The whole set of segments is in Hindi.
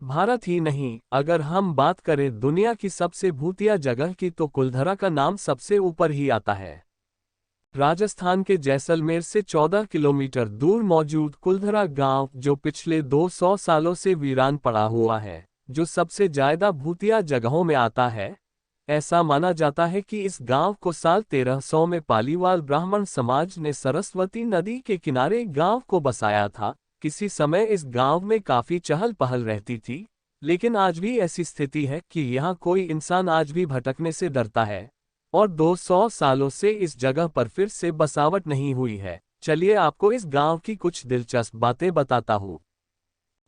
भारत ही नहीं, अगर हम बात करें दुनिया की सबसे भूतिया जगह की तो कुलधरा का नाम सबसे ऊपर ही आता है। राजस्थान के जैसलमेर से 14 किलोमीटर दूर मौजूद कुलधरा गांव, जो पिछले 200 सालों से वीरान पड़ा हुआ है, जो सबसे ज्यादा भूतिया जगहों में आता है। ऐसा माना जाता है कि इस गांव को साल 1300 में पालीवाल ब्राह्मण समाज ने सरस्वती नदी के किनारे गांव को बसाया था। किसी समय इस गांव में काफी चहल पहल रहती थी, लेकिन आज भी ऐसी स्थिति है कि यहाँ कोई इंसान आज भी भटकने से डरता है और 200 सालों से इस जगह पर फिर से बसावट नहीं हुई है। चलिए आपको इस गांव की कुछ दिलचस्प बातें बताता हूँ।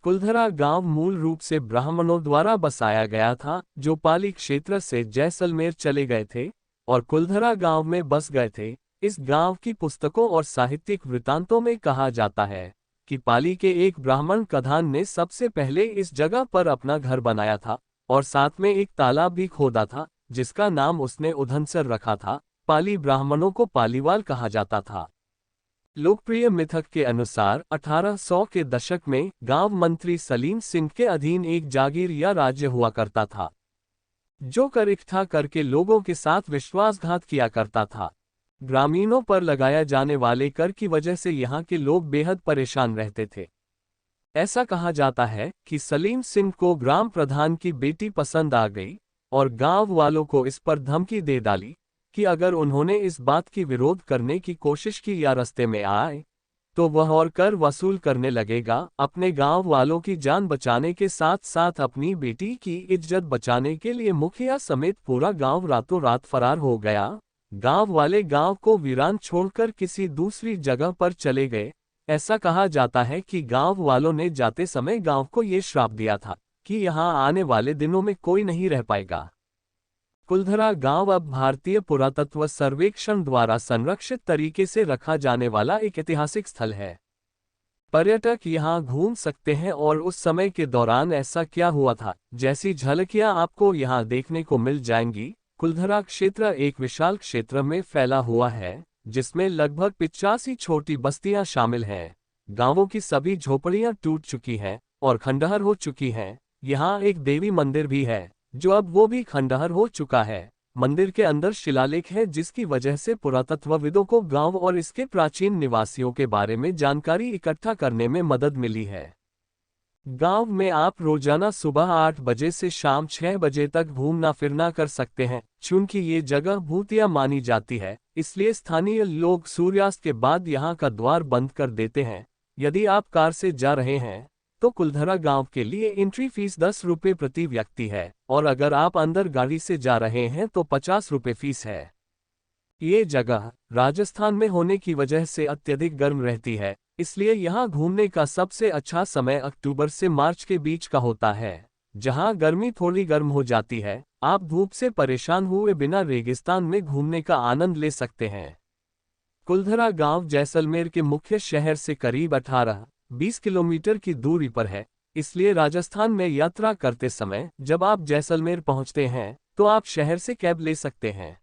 कुलधरा गांव मूल रूप से ब्राह्मणों द्वारा बसाया गया था, जो पाली क्षेत्र से जैसलमेर चले गए थे और कुलधरा गांव में बस गए थे। इस गांव की पुस्तकों और साहित्यिक वृत्तांतों में कहा जाता है कि पाली के एक ब्राह्मण कधान ने सबसे पहले इस जगह पर अपना घर बनाया था और साथ में एक तालाब भी खोदा था, जिसका नाम उसने उधनसर रखा था। पाली ब्राह्मणों को पालीवाल कहा जाता था। लोकप्रिय मिथक के अनुसार 1800 के दशक में गांव मंत्री सलीम सिंह के अधीन एक जागीर या राज्य हुआ करता था, जो कर इकट्ठा करके लोगों के साथ विश्वासघात किया करता था। ग्रामीणों पर लगाया जाने वाले कर की वजह से यहाँ के लोग बेहद परेशान रहते थे। ऐसा कहा जाता है कि सलीम सिंह को ग्राम प्रधान की बेटी पसंद आ गई और गांव वालों को इस पर धमकी दे डाली कि अगर उन्होंने इस बात की विरोध करने की कोशिश की या रास्ते में आए तो वह और कर वसूल करने लगेगा। अपने गांव वालों की जान बचाने के साथ साथ अपनी बेटी की इज्जत बचाने के लिए मुखिया समेत पूरा गांव रातों रात फरार हो गया। गांव वाले गांव को वीरान छोड़कर किसी दूसरी जगह पर चले गए। ऐसा कहा जाता है कि गांव वालों ने जाते समय गांव को ये श्राप दिया था कि यहां आने वाले दिनों में कोई नहीं रह पाएगा। कुलधरा गांव अब भारतीय पुरातत्व सर्वेक्षण द्वारा संरक्षित तरीके से रखा जाने वाला एक ऐतिहासिक स्थल है। पर्यटक यहां घूम सकते हैं और उस समय के दौरान ऐसा क्या हुआ था, जैसी झलकियां आपको यहां देखने को मिल जाएंगी। कुलधरा क्षेत्र एक विशाल क्षेत्र में फैला हुआ है, जिसमें लगभग 85 छोटी बस्तियां शामिल हैं। गांवों की सभी झोपड़ियां टूट चुकी हैं और खंडहर हो चुकी हैं। यहाँ एक देवी मंदिर भी है, जो अब वो भी खंडहर हो चुका है। मंदिर के अंदर शिलालेख है, जिसकी वजह से पुरातत्वविदों को गांव और इसके प्राचीन निवासियों के बारे में जानकारी इकट्ठा करने में मदद मिली है। गांव में आप रोजाना सुबह 8 बजे से शाम 6 बजे तक घूमना फिरना कर सकते हैं। चूंकि ये जगह भूतिया मानी जाती है, इसलिए स्थानीय लोग सूर्यास्त के बाद यहाँ का द्वार बंद कर देते हैं। यदि आप कार से जा रहे हैं तो कुलधरा गांव के लिए एंट्री फीस 10 रुपये प्रति व्यक्ति है और अगर आप अंदर गाड़ी से जा रहे हैं तो 50 रुपये फीस है। ये जगह राजस्थान में होने की वजह से अत्यधिक गर्म रहती है, इसलिए यहाँ घूमने का सबसे अच्छा समय अक्टूबर से मार्च के बीच का होता है, जहाँ गर्मी थोड़ी गर्म हो जाती है। आप धूप से परेशान हुए बिना रेगिस्तान में घूमने का आनंद ले सकते हैं। कुलधरा गांव जैसलमेर के मुख्य शहर से करीब 18-20 किलोमीटर की दूरी पर है, इसलिए राजस्थान में यात्रा करते समय जब आप जैसलमेर पहुंचते हैं तो आप शहर से कैब ले सकते हैं।